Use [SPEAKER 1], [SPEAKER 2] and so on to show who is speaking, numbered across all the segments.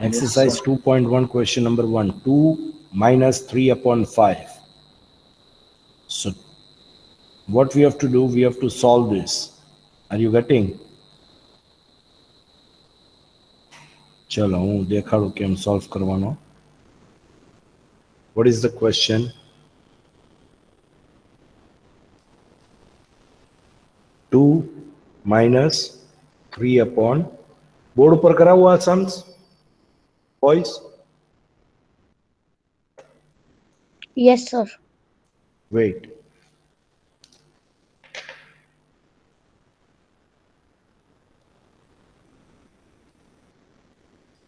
[SPEAKER 1] Exercise 2.1, question number 1. 2 minus 3 upon 5. So, what we have to do, we have to solve this. Are you getting? ચલો હું દેખાડું કેમ solve કરવાનો. What is the question? 2 minus 3 upon, board ઉપર કરાવું આ sums boys?
[SPEAKER 2] Yes, sir.
[SPEAKER 1] Wait.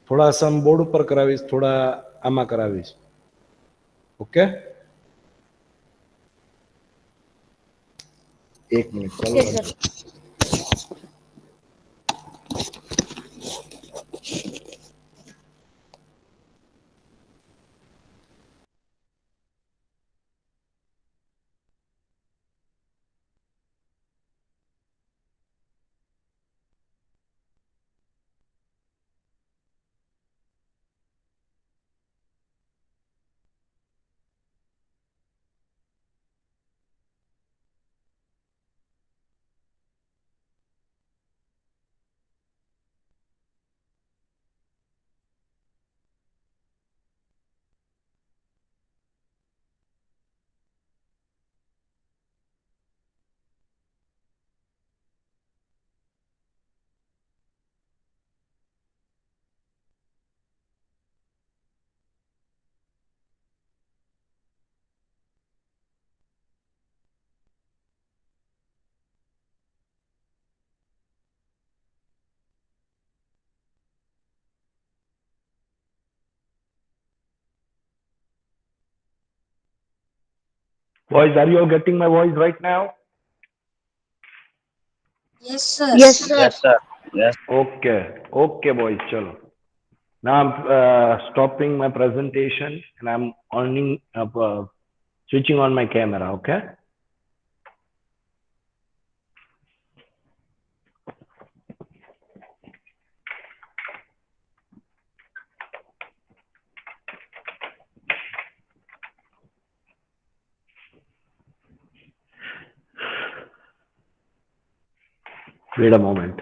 [SPEAKER 1] થોડા સમ board ઉપર કરાવીશ, થોડા આમાં કરાવીશ. ઓકે, એક મિનિટ ચાલો.
[SPEAKER 2] Okay, sir.
[SPEAKER 1] Boys, are you all getting my voice right now?
[SPEAKER 2] Yes, sir.
[SPEAKER 3] Yes, sir. Yes.
[SPEAKER 1] Okay, boys, chalo. Now I'm stopping my presentation and I'm switching on my camera, okay? Wait a moment.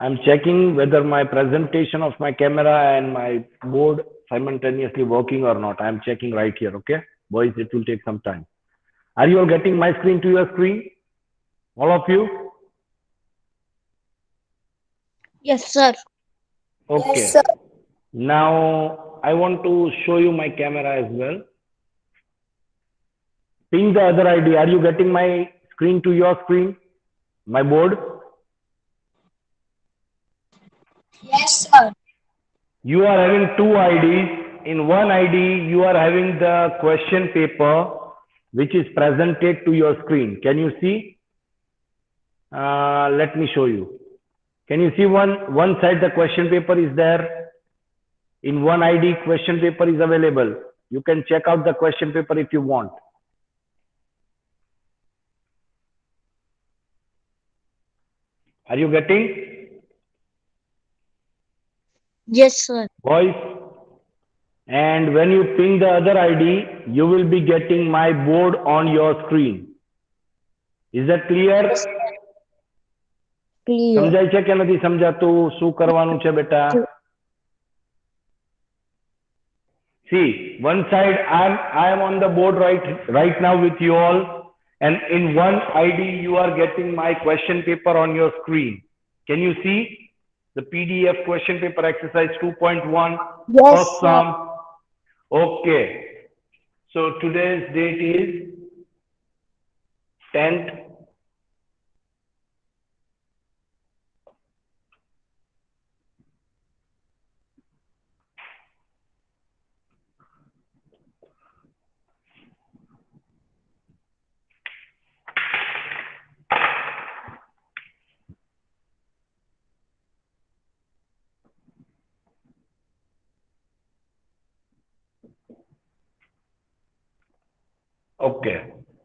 [SPEAKER 1] I'm checking whether my presentation of my camera and my board simultaneously working or not. I'm checking right here, okay? Boys, it will take some time. Are you all getting my screen to your screen? All of you?
[SPEAKER 2] Yes, sir.
[SPEAKER 1] Okay.
[SPEAKER 2] Yes, sir.
[SPEAKER 1] Now I want to show you my camera as well. Ping the other ID. Are you getting my screen to your screen? My board?
[SPEAKER 2] Yes, sir.
[SPEAKER 1] You are having two IDs. In one ID, you are having the question paper which is presented to your screen. Can you see? Let me show you. Can you see one side the question paper is there? In one ID, question paper is available. You can check out the question paper if you want. Are you getting?
[SPEAKER 2] Yes, sir.
[SPEAKER 1] Boys? And when you ping the other ID, you will be getting my board on your screen. Is that clear?
[SPEAKER 2] Clear.
[SPEAKER 1] સમજાય છે કે નથી સમજાતું? શું કરવાનું છે બેટા? See, one side I am on the board right now with you all, and in one ID you are getting my question paper on your screen. Can you see the PDF question paper exercise 2.1
[SPEAKER 2] Yes,
[SPEAKER 1] first
[SPEAKER 2] sir.
[SPEAKER 1] sum? Okay. So today's date is 10th. Okay.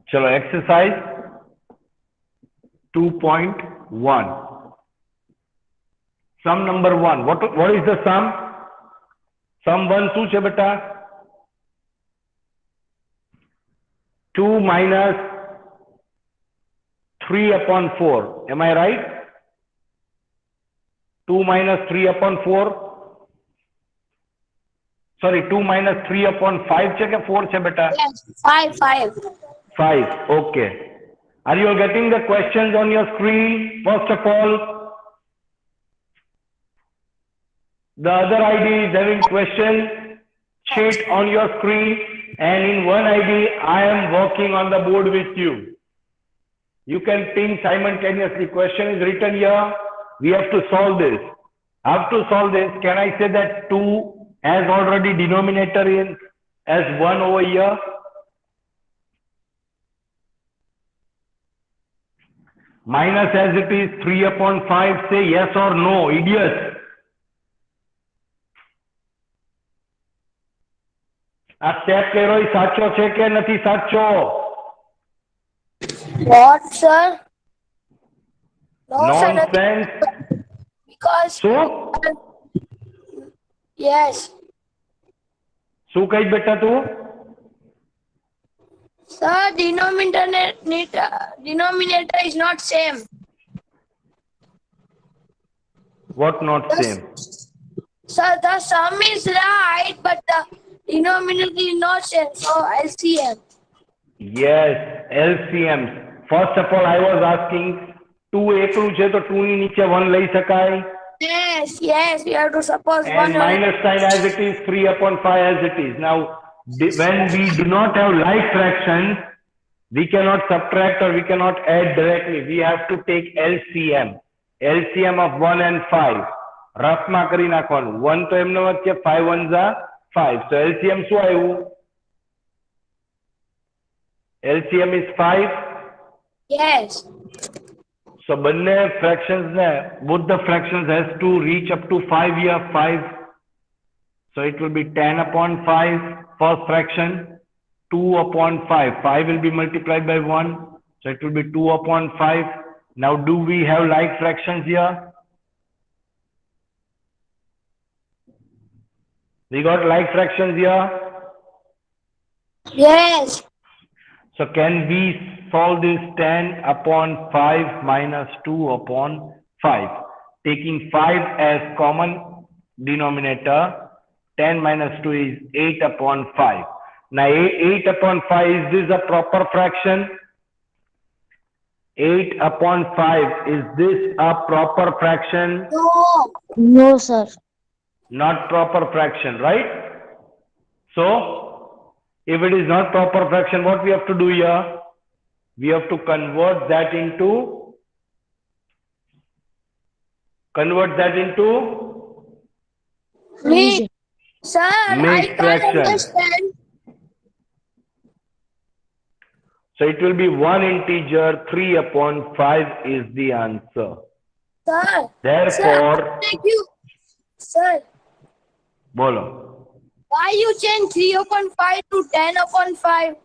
[SPEAKER 1] Chalo, exercise 2.1. Sum number 1. What is the sum? Sum 1 શું છે બેટા? 2 minus 3 upon 4. Am I right? 2 minus 3 upon 4. Sorry, 2 minus 3 upon 5 છે કે 4 છે બેટા?
[SPEAKER 2] Yes. 5.
[SPEAKER 1] 5. Okay. Are you getting the questions on your screen? First of all, the other ID is having question sheet on your screen, and in one ID I am working on the board with you. You can ping simultaneously. Question is written here. We have to solve this. How to solve this? Can I say that 2 has already denominator in as 1 over here? Minus as it is 3 upon 5. Say yes or no, idiot. આ step કર્યો એ સાચો છે કે નથી સાચો?
[SPEAKER 2] What, sir? No, sir.
[SPEAKER 1] Nonsense.
[SPEAKER 2] Because
[SPEAKER 1] શું
[SPEAKER 2] yes,
[SPEAKER 1] શું કઈ બેટા તું?
[SPEAKER 2] sir. Denominator is not same.
[SPEAKER 1] What not same?
[SPEAKER 2] Sir, the sum is right, but the denominator is not same. So LCM.
[SPEAKER 1] Yes, LCM. First of all, I was asking 2 એકલું છે તો 2 ની નીચે 1 લઈ શકાય?
[SPEAKER 2] Yes. We have to suppose
[SPEAKER 1] And
[SPEAKER 2] one.
[SPEAKER 1] minus sign as it is, 3 upon 5 as it is. Now, when we do not have like fractions, we cannot subtract or we cannot add directly. We have to take LCM. LCM of 1 and 5. Rough માં કરી નાખવાનું. 1 તો એમનો વચ્ચે 5 ones are 5. So LCM શું આવ્યું? LCM is 5.
[SPEAKER 2] Yes.
[SPEAKER 1] So બંને fractions ને, both the fractions has to reach up to 5 here, 5. So it will be 10 upon 5, first fraction, 2 upon 5. 5 will be multiplied by 1. So it will be 2 upon 5. Now do we have like fractions here? We got like fractions here.
[SPEAKER 2] Yes.
[SPEAKER 1] So can we solve this 10 upon 5 minus 2 upon 5? Taking 5 as common denominator, 10 minus 2 is 8 upon 5. Now 8 upon 5, is this a proper fraction? 8 upon 5, is this a proper fraction?
[SPEAKER 2] No. No, sir.
[SPEAKER 1] Not proper fraction, right? So, if it is not proper fraction, what we have to do here? We have to convert that into
[SPEAKER 2] Please. Sir, I
[SPEAKER 1] mixed
[SPEAKER 2] can't
[SPEAKER 1] fraction.
[SPEAKER 2] understand.
[SPEAKER 1] So it will be 1 integer, 3 upon 5 is the answer.
[SPEAKER 2] Sir.
[SPEAKER 1] Therefore,
[SPEAKER 2] Thank you. Sir,
[SPEAKER 1] bolo.
[SPEAKER 2] why you change 3 upon 5 to 10 upon 5?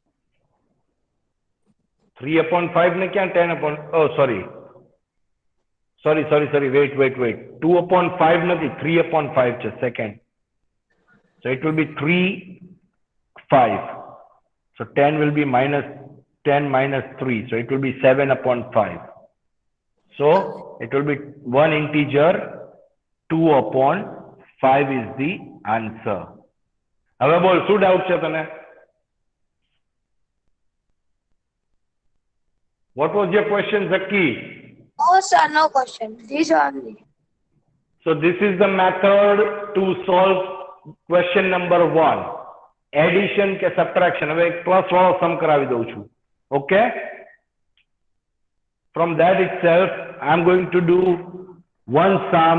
[SPEAKER 1] 3 upon 5 ne kya 10 upon, oh sorry. Wait. 2 upon 5 nahi, 3 upon 5 છે second. So it will be 3, 5. So 10 will be minus 10 minus 3. So it will be 7 upon 5. So it will be 1 integer, 2 upon 5 is the answer. હવે બોલ શું doubt છે તને? What was your question, Zaki?
[SPEAKER 2] No, sir, no question. This only.
[SPEAKER 1] So this is the method to solve question number 1. Addition કે subtraction. હવે એક plus વાળો સમ કરાવી દઉં છું. Okay? From that itself, I'm going to do one sum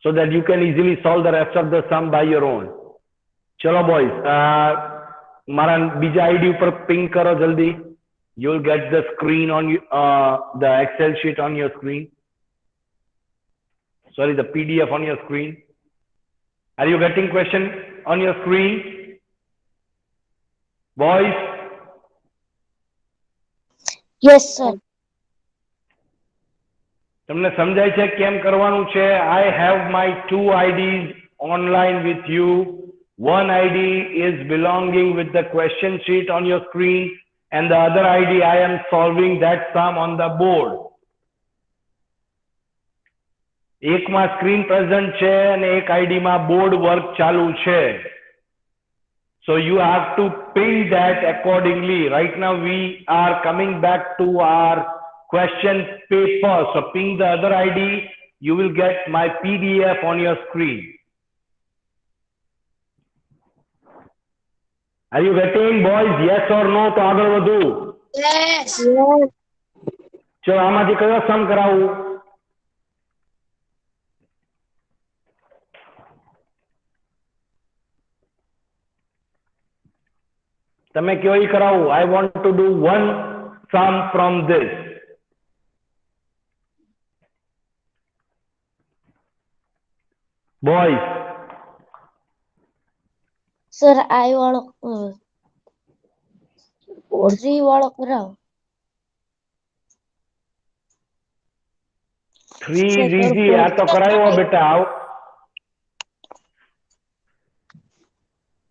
[SPEAKER 1] so that you can easily solve the rest of the sum by your own. Chalo boys, મારા બીજા ID ઉપર ping કરો જલ્દી. You'll get the screen on the Excel sheet on your screen. Sorry, the PDF on your screen. Are you getting question on your screen? Boys?
[SPEAKER 2] Yes, sir.
[SPEAKER 1] તમને સમજાય છે કેમ કરવાનું છે? I have my two IDs online with you. One ID is belonging with the question sheet on your screen, and the other ID I am solving that sum on the board. એક માં screen present છે અને એક ID માં board work ચાલુ છે. So you have to pin that accordingly. Right now we are coming back to our question paper. So ping the other ID. You will get my PDF on your screen. Are you getting, boys? Yes or no? તો આગળ વધુ.
[SPEAKER 2] Yes.
[SPEAKER 1] ચલો આમાંથી કયો સમ કરાવું? તમે કયો ઈ કરાવું? I want to do one sum from this. Boys,
[SPEAKER 3] sir I વાળો 3 વાળો કરાવો.
[SPEAKER 1] 3 is
[SPEAKER 3] Sir,
[SPEAKER 1] easy. આ તો કરાયો બેટા.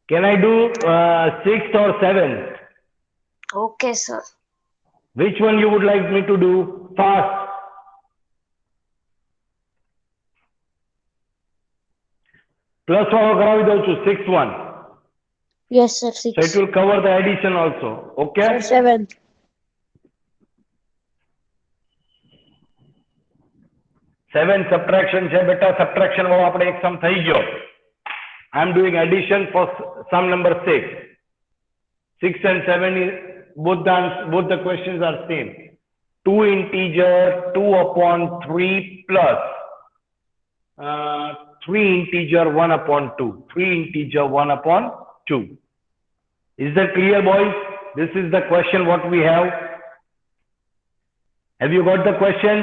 [SPEAKER 1] Can I do 6th or 7th?
[SPEAKER 3] Okay sir.
[SPEAKER 1] Which one you would like me to do fast? Plus વાળો કરાવી દઉં છું, 6th one.
[SPEAKER 3] Yes sir.
[SPEAKER 1] So it
[SPEAKER 3] 6
[SPEAKER 1] will cover the addition also. Okay?
[SPEAKER 3] 7.
[SPEAKER 1] 7 subtraction છે બેટા. Subtraction વાળો આપણે એક sum થઈ ગયો. I am doing addition for sum number 6. 6 and 7 is both the questions are same. 2 integer 2 upon 3 plus 3 integer 1 upon 2. 3 integer 1 upon 2. Is that clear, boys? This is the question what we have. Have you got the question?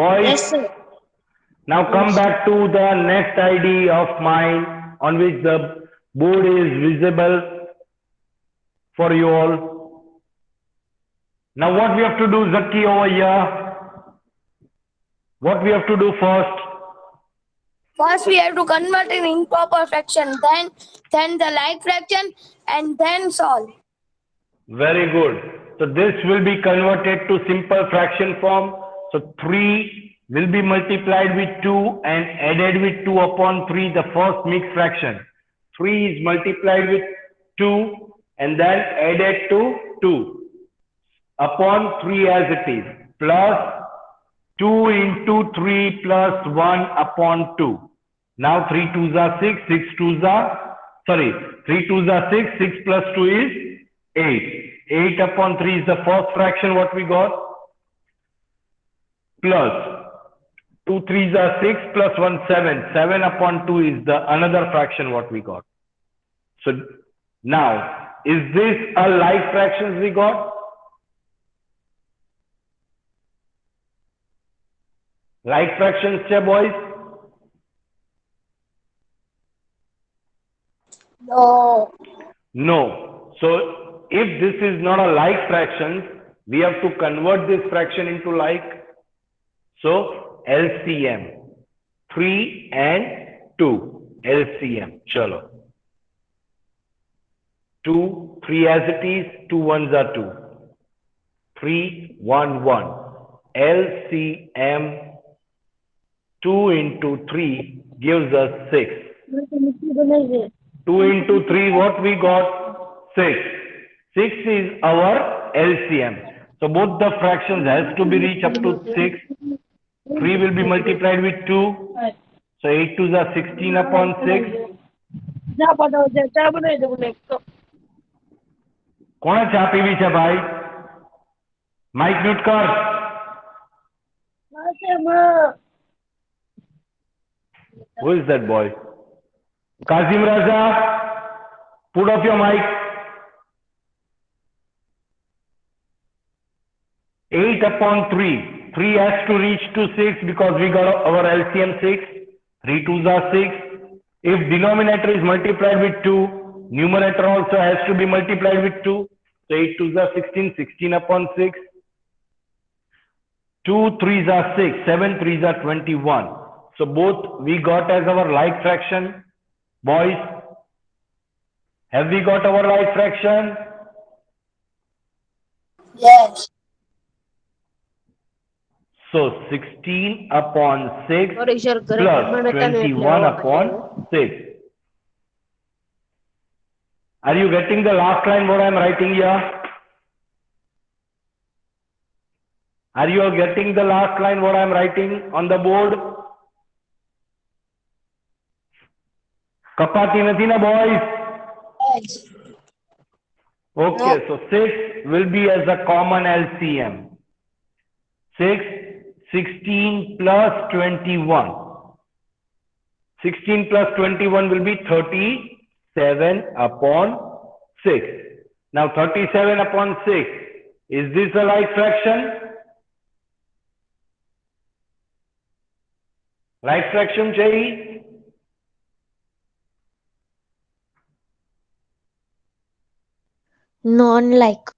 [SPEAKER 1] Boys?
[SPEAKER 3] Yes sir.
[SPEAKER 1] Now come back to the next ID of mine on which the board is visible for you all. Now what we have to do, Zaki, over here? What we have to do first?
[SPEAKER 2] First, we have to convert in improper fraction, then the like fraction, and then solve.
[SPEAKER 1] Very good. So this will be converted to simple fraction form. So 3 will be multiplied with 2 and added with 2 upon 3, the first mixed fraction. 3 is multiplied with 2 and then added to 2 upon 3 as it is, plus 2 into 3 plus 1 upon 2. Now 3 2s are 6, 6 2s are, 3 2s are 6, 6 plus 2 is 8. 8 upon 3 is the first fraction what we got, plus 2 3s are 6 plus 1 7. 7 upon 2 is the another fraction what we got. So now, is this a like fractions we got? Like fractions, boys?
[SPEAKER 2] No.
[SPEAKER 1] No. So if this is not a like fractions, we have to convert this fraction into like. So LCM 3 and 2 LCM. Chalo. 2 3 as it is, 2 1s are 2. 3 1 1. LCM 2 into 3 gives us 6. 2 into 3, what we got? 6. 6 is our LCM. So both the fractions has to be reached up to 6. 3 will be multiplied with 2. So 8 2s are 16 upon 6. કોણે ચા PV છે ભાઈ? Mike mute કર. Who is that boy? Kazim Raza, put off your mic. 8 upon 3. 3 has to reach to 6 because we got our LCM 6. 3 2s are 6. If denominator is multiplied with 2, numerator also has to be multiplied with 2. So 8 2s are 16. 16 upon 6. 2 threes are 6, 7 threes are 21. So both we got as our like fraction. Boys, have we got our like fraction?
[SPEAKER 2] Yes.
[SPEAKER 1] So 16 upon 6
[SPEAKER 3] Sorry, sir.
[SPEAKER 1] plus 21 upon 6. Are you getting the last line what I am writing here? Are you all getting the last line what I am writing on the board? Kapati nathi na boys?
[SPEAKER 2] Yes.
[SPEAKER 1] Okay,
[SPEAKER 2] No.
[SPEAKER 1] so 6 will be as a common LCM. 6, 16 plus 21. 16 plus 21 will be 37 upon 6. Now 37 upon 6. Is this a like fraction? Like fraction चाहिए?
[SPEAKER 3] Non-like.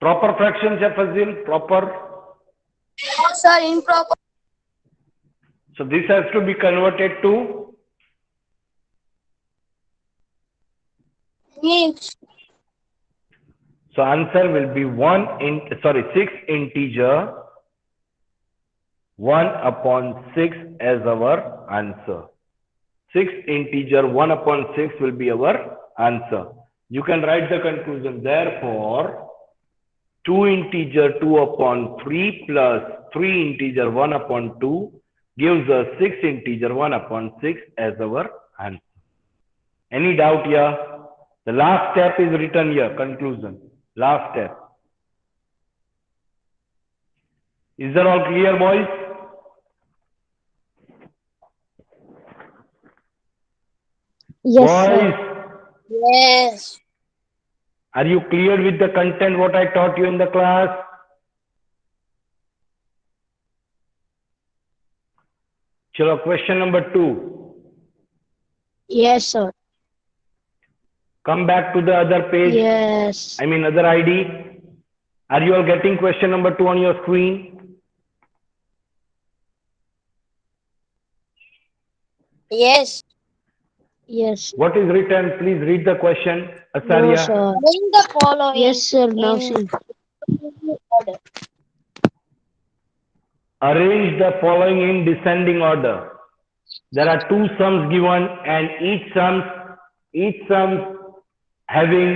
[SPEAKER 1] Proper fraction है Fazil? Proper.
[SPEAKER 2] No, sir, improper.
[SPEAKER 1] So this has to be converted to
[SPEAKER 2] Means.
[SPEAKER 1] so answer will be 6 integer 1 upon 6 as our answer. 6 integer 1 upon 6 will be our answer. You can write the conclusion. Therefore, 2 integer 2 upon 3 plus 3 integer 1 upon 2 gives us 6 integer 1 upon 6 as our answer. Any doubt here? The last step is written here, conclusion. Last step. Is that all clear, boys?
[SPEAKER 3] Yes,
[SPEAKER 1] Boys,
[SPEAKER 3] sir.
[SPEAKER 2] Yes.
[SPEAKER 1] are you clear with the content what I taught you in the class? Chalo, question number 2.
[SPEAKER 3] Yes, sir.
[SPEAKER 1] Come back to the other page.
[SPEAKER 3] Yes.
[SPEAKER 1] I mean other ID. Are you all getting question number 2 on your screen?
[SPEAKER 2] Yes.
[SPEAKER 3] Yes.
[SPEAKER 1] What is written? Please read the question.
[SPEAKER 3] No,
[SPEAKER 1] Asarya.
[SPEAKER 3] sir.
[SPEAKER 2] Bring the following
[SPEAKER 3] Yes, sir. Now
[SPEAKER 2] in
[SPEAKER 3] see.
[SPEAKER 2] order.
[SPEAKER 1] Arrange the following in descending order. There are 2 sums given and each sum having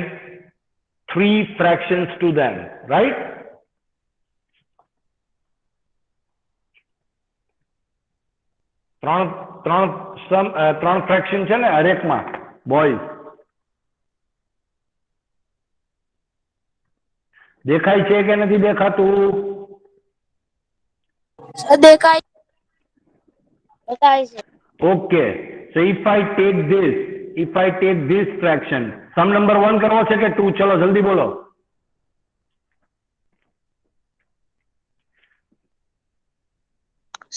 [SPEAKER 1] 3 fractions to them, right? ત્રણ fraction છે ને હરેકમાં boys દેખાય છે કે નથી દેખાતું?
[SPEAKER 2] Sir, દેખાય. દેખાય છે.
[SPEAKER 1] Okay, so if I take this fraction, sum number 1 કરવો છે કે 2? ચલો જલ્દી બોલો.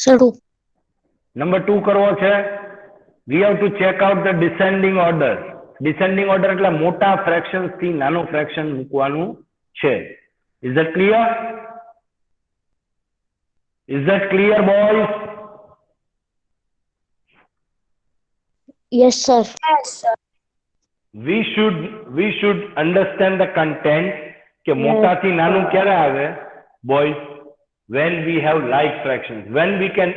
[SPEAKER 3] Sir, 2.
[SPEAKER 1] Number 2 કરવો છે. We have to check out the descending order. Descending order એટલે મોટા fractions થી નાનો fraction મૂકવાનું છે. Is that clear? Is that clear, boys?
[SPEAKER 3] Yes, sir.
[SPEAKER 2] Yes, sir.
[SPEAKER 1] We should understand the content કે મોટાથી નાનું ક્યારે આવે boys? When we have like fractions, when we can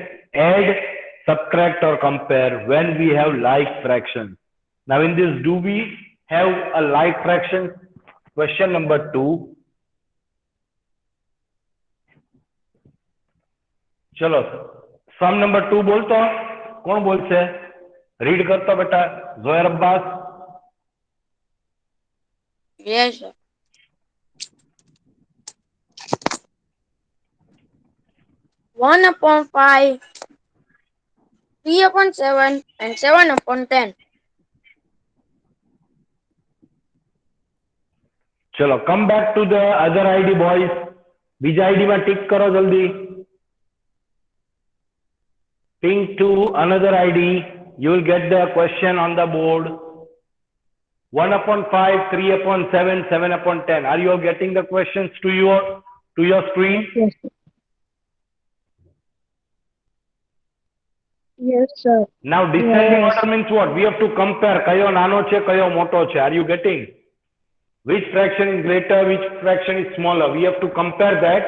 [SPEAKER 1] add, subtract or compare, when we have like fractions. Now in this, do we have a like fraction? Question number 2. चलो सम number 2 बोलतो, कौन बोलશે? Read કરતો બેટા ઝોહેર Abbas.
[SPEAKER 2] Yes, sir. One upon 5, 3 upon 7, and 7 upon 10.
[SPEAKER 1] ચલો come back to the other ID boys. બીજા ID માં tick કરો જલ્દી. Ping to another ID. You will get the question on the board. 1 upon 5, 3 upon 7, 7 upon 10. Are you all getting the questions to your screen?
[SPEAKER 3] Yes. Yes, sir.
[SPEAKER 1] Now descending
[SPEAKER 3] Yes.
[SPEAKER 1] order means what? We have to compare kayo nano che, kayo moto che. Are you getting? Which fraction is greater, which fraction is smaller? We have to compare that,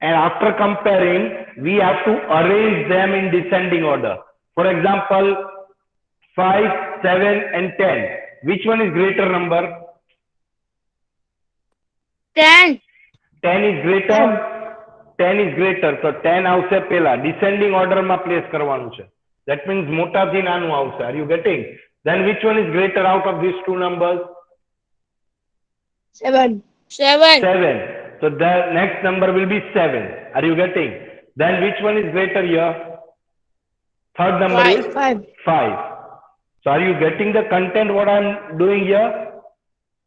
[SPEAKER 1] and after comparing, we have to arrange them in descending order. For example, 5, 7 and 10. Which one is greater number?
[SPEAKER 2] 10.
[SPEAKER 1] 10 is greater. 10 is greater. So 10 આવશે પહેલા. Descending order માં place કરવાનું છે. That means મોટાથી નાનું આવશે. Are you getting? Then which one is greater out of these two numbers?
[SPEAKER 2] 7. 7.
[SPEAKER 1] 7. So the next number will be 7. Are you getting? Then which one is greater here? Third number is
[SPEAKER 2] 5.
[SPEAKER 1] 5. So are you getting the content what I am doing here?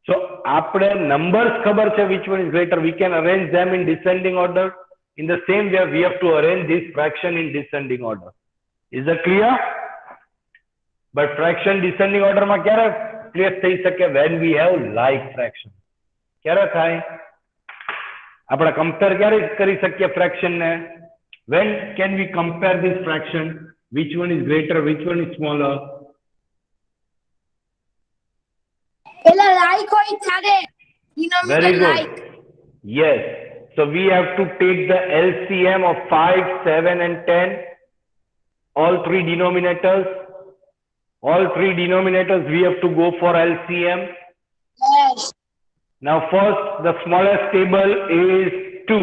[SPEAKER 1] So આપણે numbers ખબર છે which one is greater. We can arrange them in descending order. In the same way, we have to arrange this fraction in descending order. Is that clear? But fraction descending order માં ક્યારે place થઈ શકે? When we have like fraction. ક્યારે થાય? આપણે compare ક્યારે કરી શકીએ fraction ને? When can we compare this fraction? Which one is greater? Which one is smaller?
[SPEAKER 2] પેલા like હોય ત્યારે denominator
[SPEAKER 1] Very good.
[SPEAKER 2] like.
[SPEAKER 1] Yes. So we have to take the LCM of 5, 7 and 10. All three denominators. All three denominators we have to go for LCM.
[SPEAKER 2] Yes.
[SPEAKER 1] Now first the smallest table is 2.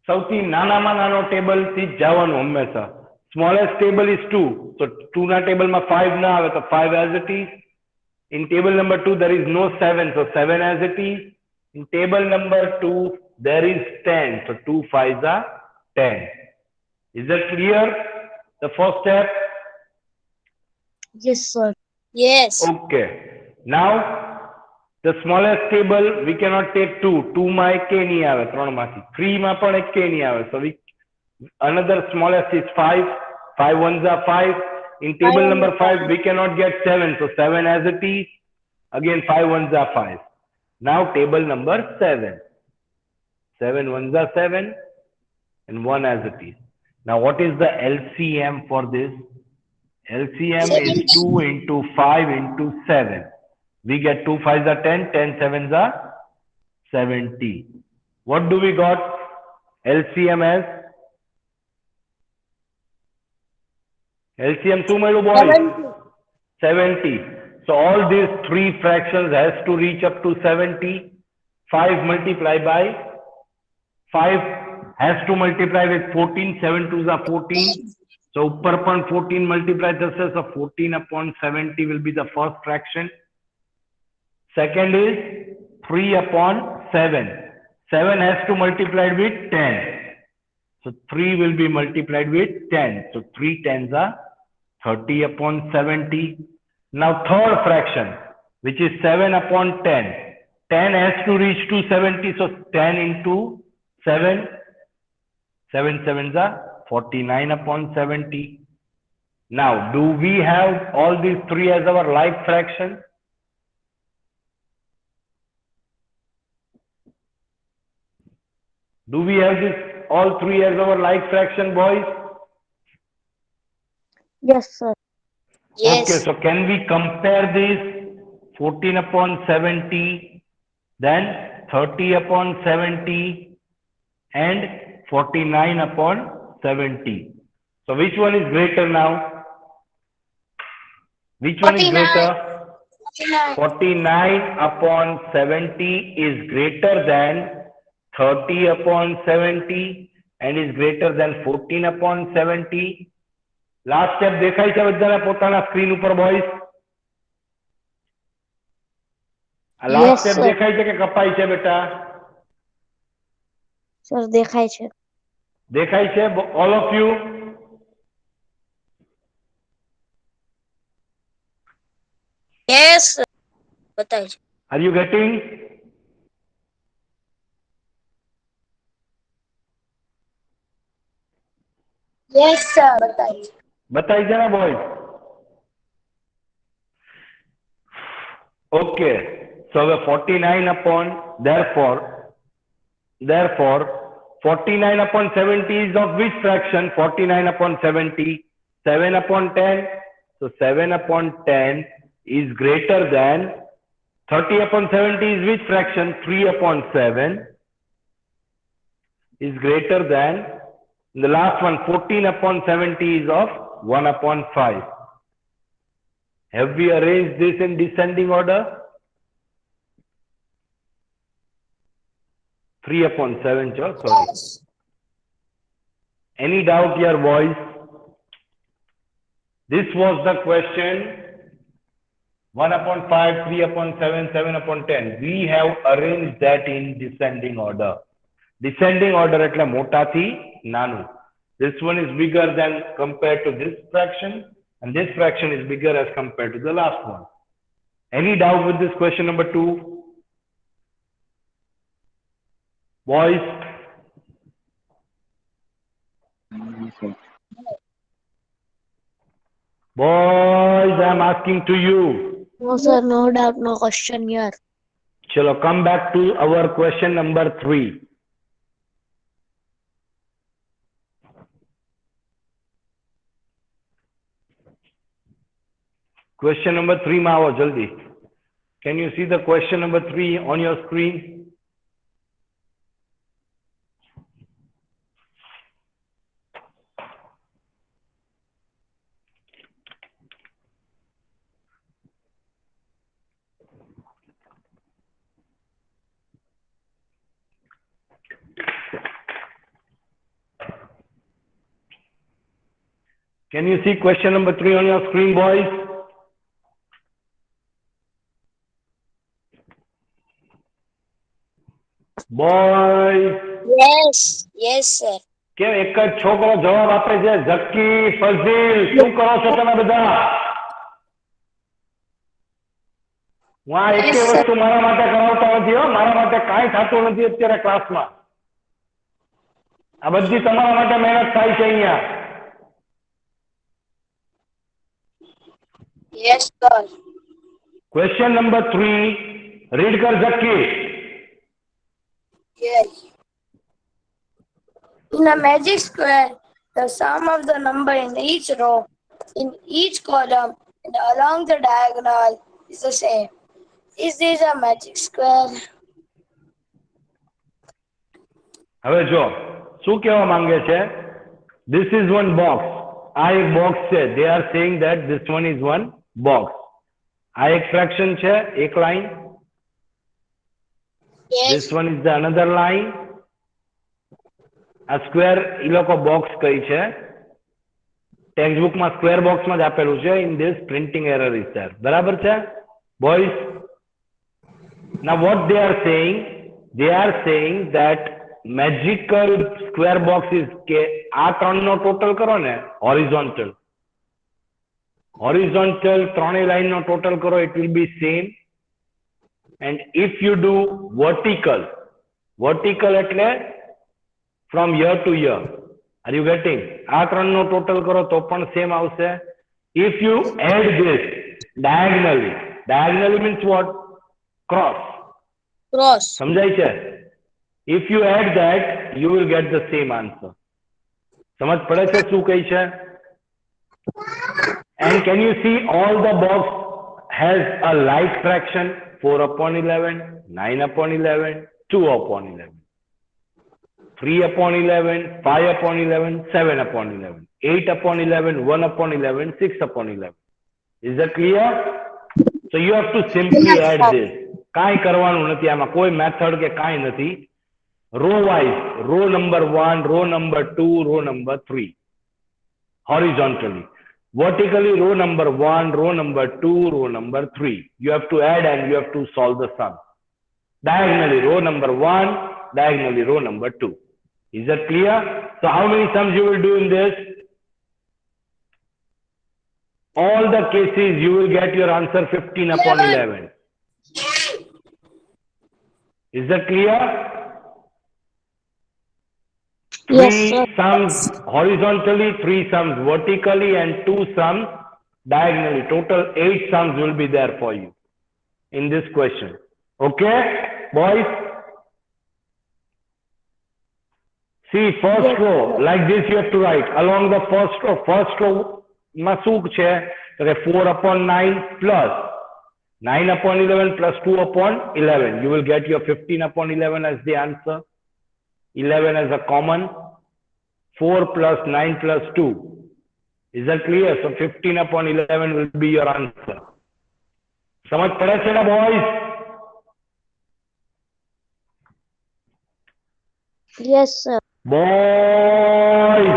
[SPEAKER 1] સૌથી નાનામાં નાનો table થી જવાનું હંમેશા. Smallest table is 2. So 2 ના ટેબલમાં 5 ના આવે તો 5 as it is. In table number 2 there is no 7, so 7 as it is. In table number 2 there is 10, so 2 5s are 10. Is that clear? The first step?
[SPEAKER 3] Yes, sir.
[SPEAKER 2] Yes.
[SPEAKER 1] Okay. Now the smallest table we cannot take 2. 2 માં એક k નહીં આવે, 3 માંથી. 3 માં પણ એક k નહીં આવે. So we another smallest is 5. 5 ones are 5. In table number 5 we cannot get 7. So 7 as it is. Again 5 ones are 5. Now table number 7. 7 ones are 7 and 1 as it is. Now what is the LCM for this? LCM is 2 into 5 into 7. We get 2 5s are 10, 10 7s are 70. What do we got LCM as? LCM શું મળ્યું boys? 70. So all these three fractions has to reach up to 70. 5 multiplied by 5 has to multiply with 14. 7 2s are 14. So upper upon 14 multiply thase, so 14 upon 70 will be the first fraction. Second is 3 upon 7. 7 has to multiply with 10. So 3 will be multiplied with 10. So 3 10s are 30 upon 70. Now third fraction, which is 7 upon 10. 10 has to reach to 70, so 10 into 7. 7 7s are 49 upon 70. Now, do we have all these three as our like fraction? Do we have this all three as our like fraction, boys?
[SPEAKER 3] Yes, sir.
[SPEAKER 2] Yes.
[SPEAKER 1] Okay, so can we compare this 14 upon 70, then 30 upon 70 and 49 upon 70. So which one is greater now? Which one is
[SPEAKER 2] 49.
[SPEAKER 1] greater?
[SPEAKER 2] 49.
[SPEAKER 1] 49 upon 70 is greater than 30 upon 70 and is greater than 14 upon 70. Last step દેખાય છે બધાને પોતાના screen ઉપર boys? આ last
[SPEAKER 3] Yes,
[SPEAKER 1] step
[SPEAKER 3] sir.
[SPEAKER 1] દેખાય છે કે કપાય છે બેટા?
[SPEAKER 3] સર દેખાય છે.
[SPEAKER 1] દેખાય છે all of you?
[SPEAKER 2] Yes. બતાય છે.
[SPEAKER 1] Are you getting?
[SPEAKER 2] Yes, sir. બતાય છે.
[SPEAKER 1] બતાય છે ને boys? Okay. So the 49 upon, therefore 49 upon 70 is of which fraction? 49 upon 70, 7 upon 10. So 7 upon 10 is greater than 30 upon 70 is which fraction? 3 upon 7 is greater than the last one. 14 upon 70 is of 1 upon 5. Have we arranged this in descending order? 3 upon 7, sorry.
[SPEAKER 2] Yes.
[SPEAKER 1] Any doubt here, boys? This was the question. 1 upon 5, 3 upon 7, 7 upon 10. We have arranged that in descending order. Descending order એટલે મોટાથી નાનું. This one is bigger than compared to this fraction, and this fraction is bigger as compared to the last one. Any doubt with this question number 2? Boys? Boys, I am asking to you.
[SPEAKER 3] No, sir. No doubt. No question here.
[SPEAKER 1] Chalo, come back to our question number 3. Question number 3 માં આવો જલ્દી. Can you see the question number 3 on your screen? Can you see question number 3 on your screen, boys? Boys,
[SPEAKER 2] Yes. Yes, sir.
[SPEAKER 1] કેમ એક જ છોકરો જવાબ આપે છે? ઝક્કી, ફઝીલ, શું કરો છો તમે બધા? હું આ એકે
[SPEAKER 2] Yes, sir.
[SPEAKER 1] વસ્તુ મારા માટે કરાવતા નથી હો. મારા માટે કાંઈ થતું નથી અત્યારે ક્લાસમાં. આ બધી તમારા માટે મહેનત થાય છે અહીંયા.
[SPEAKER 2] Yes, sir.
[SPEAKER 1] Question number 3, read kar ઝક્કી.
[SPEAKER 2] Yes. In a magic square, the sum of the number in each row, in each column, and along the diagonal is the same. Is this a magic square?
[SPEAKER 1] હવે જો શું કહેવા માંગે છે? This is one box. આ એક box છે. They are saying that this one is one box. આ એક fraction છે, એક line.
[SPEAKER 2] Yes.
[SPEAKER 1] This one is the another line. આ square ઈ લોકો box કહી છે. ટેક્સ્ટબુક માં square box માં જ આપેલું છે. In this printing error is there. બરાબર છે? Boys? Now what they are saying that magical square box is કે આ ત્રણનો total કરો ને horizontal ત્રણેય line નો total કરો, it will be same. And if you do vertical એટલે from year to year, are you getting? આ ત્રણનો total કરો તો પણ same આવશે. If you add this diagonally means what? Cross. સમજાય છે? If you add that, you will get the same answer. સમજ પડે છે શું કહી છે? And can you see all the box has a like fraction? 4 upon 11, 9 upon 11, 2 upon 11, 3 upon 11, 5 upon 11, 7 upon 11, 8 upon 11, 1 upon 11, 6 upon 11. Is that clear? So you have to simply add this. કાંઈ કરવાનું નથી આમાં, કોઈ મેથડ કે કાંઈ નથી. Row wise, row number 1, row number 2, row number 3. Horizontally. Vertically, row number 1, row number 2, row number 3. You have to add and you have to solve the sum. Diagonally, row number 1, diagonally, row number 2. Is that clear? So how many sums you will do in this? All the cases you will get your answer 15 upon 11. Is that clear?
[SPEAKER 3] Yes,
[SPEAKER 1] 3
[SPEAKER 3] sir.
[SPEAKER 1] sums horizontally, 3 sums vertically, and 2 sums diagonally. Total 8 sums will be there for you. in this question. Okay, boys? See, first
[SPEAKER 3] Yes,
[SPEAKER 1] row,
[SPEAKER 3] sir.
[SPEAKER 1] like this you have to write. Along the first row, માં શું છે? તો કે 4 upon 9 plus 9 upon 11 plus 2 upon 11. You will get your 15 upon 11 as the answer. 11 as a common. 4 plus 9 plus 2. Is that clear? So 15 upon 11 will be your answer. समझ पड़े છે ना boys?
[SPEAKER 3] Yes, sir.
[SPEAKER 1] Boys!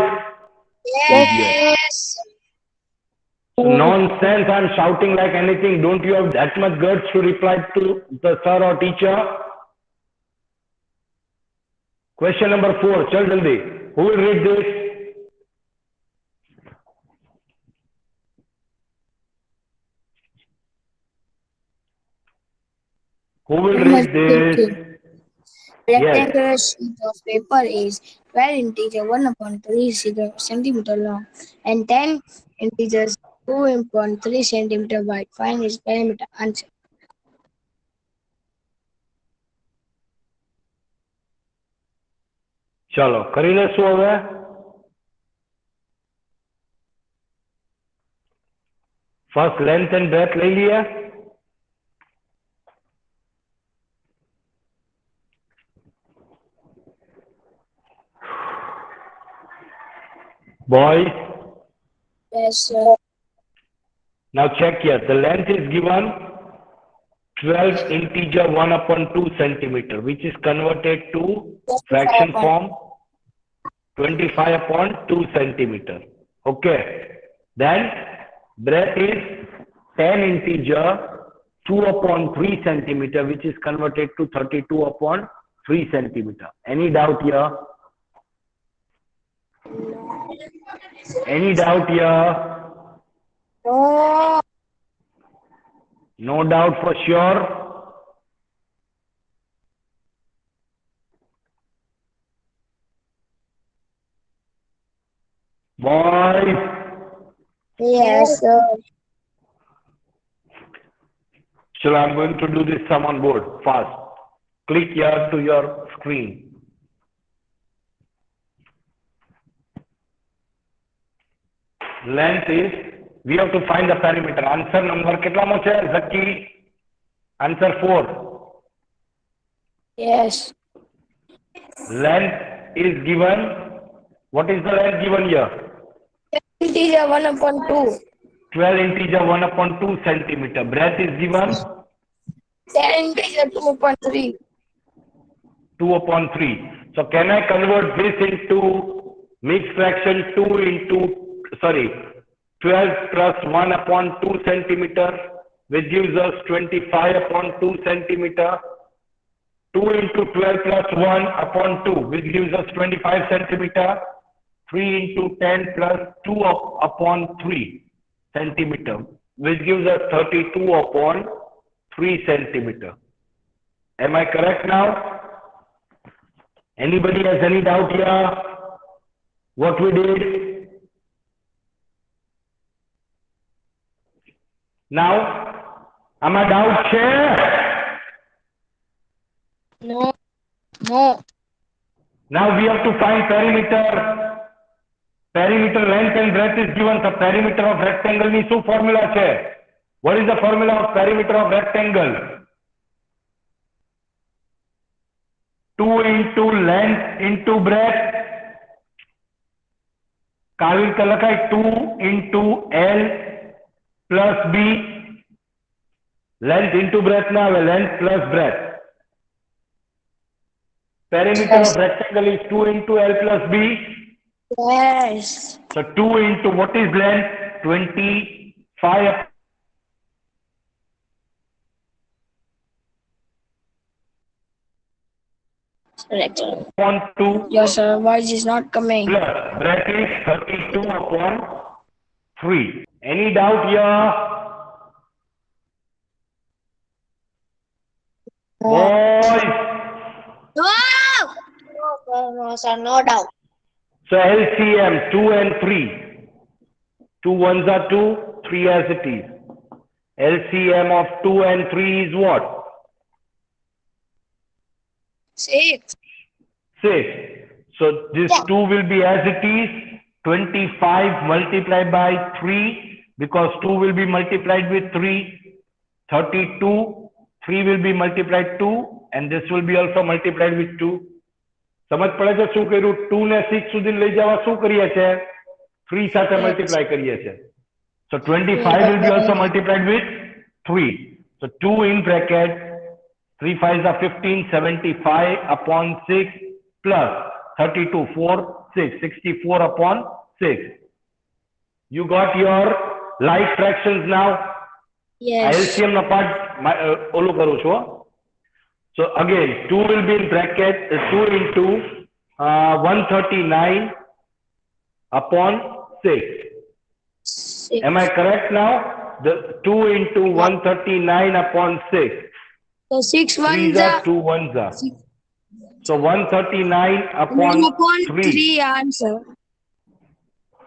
[SPEAKER 2] Yes.
[SPEAKER 1] Nonsense, I'm shouting like anything. Don't you have that much guts to reply to the sir or teacher? Question number 4. Chal jaldi. Who will read this? Who will read this? Yes.
[SPEAKER 2] Rectangular sheet of paper is 12 integer 1 upon 3 centimeter long and 10 integers 2 upon 3 centimeter wide. Find its perimeter. Answer.
[SPEAKER 1] ચલો કરી લેશું હવે. First length and breath લઈ લઈએ. Boys,
[SPEAKER 2] Yes, sir.
[SPEAKER 1] now check here. The length is given 12 integer 1 upon 2 centimeter, which is converted to fraction form 25 upon 2 centimeter. Okay. Then breadth is 10 integer 2 upon 3 centimeter, which is converted to 32 upon 3 centimeter. Any doubt here? Any doubt here?
[SPEAKER 2] No.
[SPEAKER 1] No doubt for sure. Boys,
[SPEAKER 2] Yes, sir.
[SPEAKER 1] so I'm going to do this sum on board fast. Click here to your screen. Length is, we have to find the perimeter. Answer number કેટલામો છે Zaki? Answer 4.
[SPEAKER 2] Yes.
[SPEAKER 1] Length is given. What is the length given here?
[SPEAKER 2] Integer 1 upon 2.
[SPEAKER 1] 12 integer 1 upon 2 centimeter. Breadth is given
[SPEAKER 2] 10 integer 2 upon 3.
[SPEAKER 1] 2 upon 3. So can I convert this into mixed fraction 12 plus 1 upon 2 centimeter, which gives us 25 upon 2 centimeter. 2 into 12 plus 1 upon 2, which gives us 25 centimeter. 3 into 10 plus 2 upon 3 centimeter, which gives us 32 upon 3 centimeter. Am I correct now? Anybody has any doubt here? What we did? Now, am I doubt share?
[SPEAKER 2] No. No.
[SPEAKER 1] Now we have to find perimeter. Perimeter length and breadth is given. The perimeter of rectangle ni શું formula છે? What is the formula of perimeter of rectangle? 2 into length into breadth. કાવી રીતે લખાય 2 into L plus B. Length into breadth ના આવે, length plus breadth. Perimeter of rectangle is 2 into L plus B.
[SPEAKER 2] Yes.
[SPEAKER 1] So 2 into what is length? 25
[SPEAKER 2] Correct.
[SPEAKER 1] upon 2
[SPEAKER 2] Your sir, voice is not coming.
[SPEAKER 1] plus breadth is 32 upon 3. Any doubt here? Boys,
[SPEAKER 2] No.
[SPEAKER 3] No, sir, no doubt.
[SPEAKER 1] so LCM 2 and 3. 2 ones are 2, 3 as it is. LCM of 2 and 3 is what?
[SPEAKER 2] 6.
[SPEAKER 1] 6. So this 2 will be as it is, 25 multiplied by 3, because 2 will be multiplied with 3, 32, 3 will be multiplied 2, and this will be also multiplied with 2. સમજ પડે છે શું કર્યું? 2 ને 6 સુધી લઈ જવા શું કરીએ છે? 3 સાથે મલ્ટીપ્લાય કરીએ છે. So 25 will be also multiplied with 3. So 2 in bracket, 3 5s are 15, 75 upon 6 plus 32, 4, 6, 64 upon 6. You got your like fractions now?
[SPEAKER 3] Yes.
[SPEAKER 1] LCM no part ઓલું કરું છું. So again, 2 will be in bracket, 2 into 139 upon 6.
[SPEAKER 2] 6.
[SPEAKER 1] Am I correct now? The 2 into 139 upon 6.
[SPEAKER 2] So 6
[SPEAKER 1] 3s
[SPEAKER 2] ones
[SPEAKER 1] are
[SPEAKER 2] are
[SPEAKER 1] 2 ones are. So 139 upon 3.
[SPEAKER 2] 3 answer.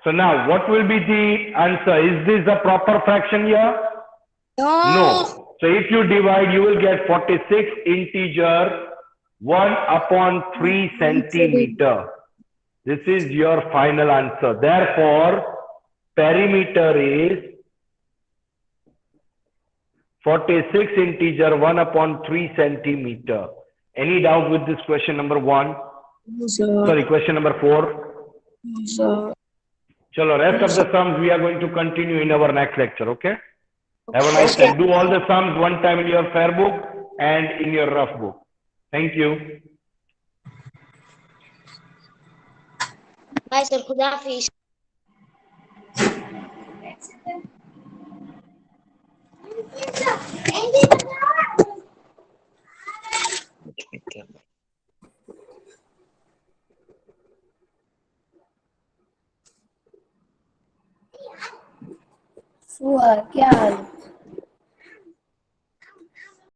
[SPEAKER 1] So now what will be the answer? Is this a proper fraction here? No. So if you divide, you will get 46 integer 1 upon 3 centimeter. This is your final answer. Therefore, perimeter is 46 integer 1 upon 3 centimeter. Any doubt with this question number 1?
[SPEAKER 2] No, sir.
[SPEAKER 1] Sorry, question number 4.
[SPEAKER 2] No, sir.
[SPEAKER 1] Chalo, rest of the sums we are going to continue in our next lecture, okay? Have a nice time. Do all the sums one time in your fair book and in your rough book. Thank you.
[SPEAKER 3] Bye, sir. Khuda Hafiz.
[SPEAKER 2] क्या हाल?